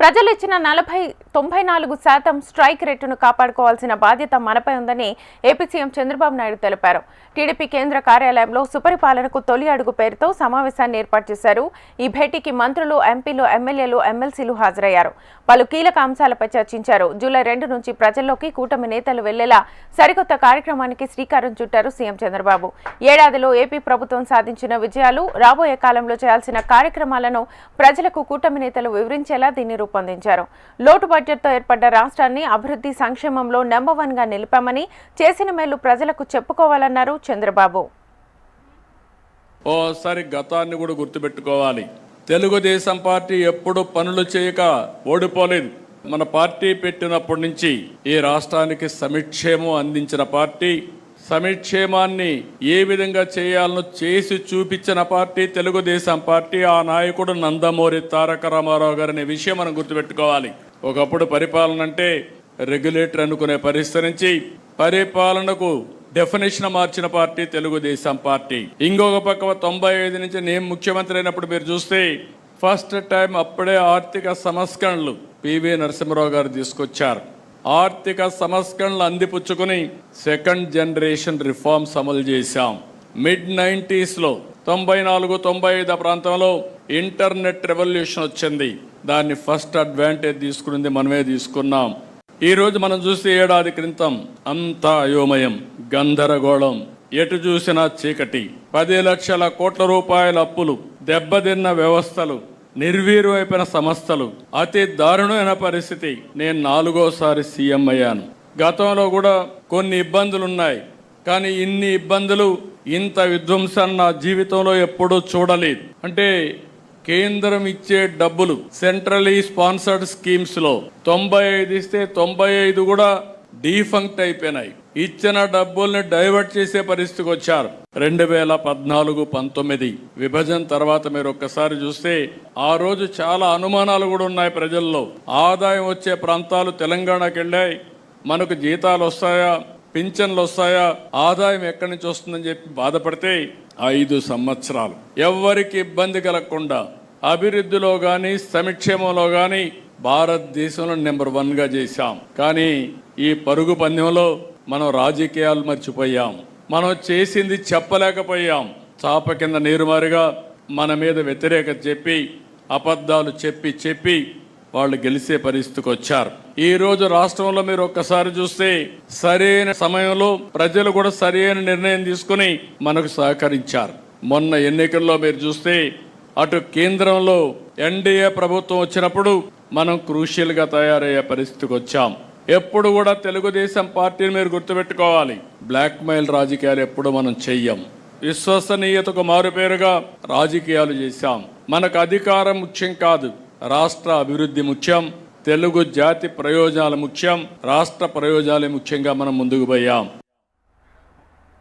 ప్రజలు ఇచ్చిన 94% స్ట్రైక్ రేటును కాపాడుకోవాల్సిన బాధ్యత మనపై ఉందని ఏపీ సీఎం చంద్రబాబు నాయుడు తెలిపారు. టీడీపీ కేంద్ర కార్యాలయంలో సుపరిపాలనకు తొలి అడుగు పేరుతో సమావేశాన్ని ఏర్పాటు చేశారు. ఈ భేటీకి మంత్రులు, ఎంపీలు, ఎమ్మెల్యేలు, ఎమ్మెల్సీలు హాజరయ్యారు. పలు కీలక అంశాలపై చర్చించారు. జూలై 2 నుంచి ప్రజల్లోకి కూటమి నేతలు వెళ్లేలా సరికొత్త కార్యక్రమానికి శ్రీకారం చుట్టారు సీఎం చంద్రబాబు. ఏడాదిలో ఏపీ ప్రభుత్వం సాధించిన విజయాలు, రాబోయే కాలంలో చేయాల్సిన కార్యక్రమాలను ప్రజలకు కూటమి నేతలు వివరించేలా దీన్ని రూపొందించారు. లోటు బడ్జెట్తో ఏర్పడ్డ రాష్ట్రాన్ని అభివృద్ధి సంక్షేమంలో నెంబర్ 1గా నిలిపామని, చేసిన మేలు ప్రజలకు చెప్పుకోవాలన్నారు చంద్రబాబు. ఓసారి గతాన్ని కూడా గుర్తుపెట్టుకోవాలి. తెలుగుదేశం పార్టీ ఎప్పుడు పనులు చేయక ఓడిపోలేదు. మన పార్టీ పెట్టినప్పటి నుంచి ఈ రాష్ట్రానికి సంక్షేమం అందించిన పార్టీ, సంక్షేమాన్ని ఏ విధంగా చేయాలనో చేసి చూపించిన పార్టీ తెలుగుదేశం పార్టీ. ఆ నాయకుడు నందమూరి తారక రామారావు గారు అనే విషయం మనం గుర్తుపెట్టుకోవాలి. ఒకప్పుడు పరిపాలన అంటే రెగ్యులేటర్ అనుకునే పరిస్థితి నుంచి పరిపాలనకు డెఫినేషన్ మార్చిన పార్టీ తెలుగుదేశం పార్టీ. ఇంకొక పక్క 95 నుంచి నేను ముఖ్యమంత్రి అయినప్పుడు మీరు చూస్తే ఫస్ట్ టైం అప్పుడే ఆర్థిక సంస్కరణలు పివి నరసింహరావు గారు తీసుకొచ్చారు. ఆర్థిక సంస్కరణలు అందిపుచ్చుకుని సెకండ్ జనరేషన్ రిఫార్మ్స్ అమలు చేశాం. మిడ్-90sలో 94-95 ప్రాంతంలో ఇంటర్నెట్ రెవల్యూషన్ వచ్చింది. దాన్ని ఫస్ట్ అడ్వాంటేజ్ తీసుకున్నది మనమే తీసుకున్నాం. ఈ రోజు మనం చూస్తే ఏడాది క్రితం అంతా అయోమయం, గందరగోళం, ఎటు చూసినా చీకటి, 10 లక్షల కోట్ల రూపాయల అప్పులు, దెబ్బతిన్న వ్యవస్థలు, నిర్వీర్యమైపోయిన సంస్థలు, అతి దారుణమైన పరిస్థితి. నేను 4వసారి సీఎం అయ్యాను. గతంలో కూడా కొన్ని ఇబ్బందులు ఉన్నాయి, కానీ ఇన్ని ఇబ్బందులు, ఇంత విధ్వంసాన్ని నా జీవితంలో ఎప్పుడూ చూడలేదు. అంటే కేంద్రం ఇచ్చే డబ్బులు సెంట్రలీ స్పాన్సర్డ్ స్కీమ్స్ లో 95 ఇస్తే 95 కూడా డీఫంక్ట్ అయిపోయినాయి. ఇచ్చిన డబ్బుల్ని డైవర్ట్ చేసే పరిస్థితికి వచ్చారు. 2014-19 విభజన తర్వాత మీరు ఒక్కసారి చూస్తే ఆ రోజు చాలా అనుమానాలు కూడా ఉన్నాయి ప్రజల్లో. ఆదాయం వచ్చే ప్రాంతాలు తెలంగాణకి వెళ్ళాయి. మనకు జీతాలు వస్తాయా, పింఛన్లు వస్తాయా, ఆదాయం ఎక్కడి నుంచి వస్తుందని చెప్పి బాధపడితే 5 సంవత్సరాలు ఎవ్వరికి ఇబ్బంది కలగకుండా అభివృద్ధిలో కానీ సంక్షేమంలో కానీ భారతదేశంలో నెంబర్ 1గా చేశాం. కానీ ఈ పరుగు పందెంలో మనం రాజకీయాలు మర్చిపోయాం. మనం చేసింది చెప్పలేకపోయాం. చాప కింద నీరుమారిగా మన మీద వ్యతిరేకత చెప్పి, అబద్ధాలు చెప్పి వాళ్ళు గెలిచే పరిస్థితికి వచ్చారు. ఈ రోజు రాష్ట్రంలో మీరు ఒక్కసారి చూస్తే సరైన సమయంలో ప్రజలు కూడా సరైన నిర్ణయం తీసుకుని మనకు సహకరించారు. మొన్న ఎన్నికల్లో మీరు చూస్తే అటు కేంద్రంలో ఎన్డీఏ ప్రభుత్వం వచ్చినప్పుడు మనం క్రూషియల్గా తయారయ్యే పరిస్థితికి వచ్చాం. ఎప్పుడు కూడా తెలుగుదేశం పార్టీని మీరు గుర్తుపెట్టుకోవాలి. బ్లాక్ మెయిల్ రాజకీయాలు ఎప్పుడు మనం చెయ్యం. విశ్వసనీయతకు మారుపేరుగా రాజకీయాలు చేశాం. మనకు అధికారం ముఖ్యం కాదు, రాష్ట్ర అభివృద్ధి ముఖ్యం, తెలుగు జాతి ప్రయోజనాలు ముఖ్యం, రాష్ట్ర ప్రయోజనాలు ముఖ్యంగా మనం ముందుకు పోయాం.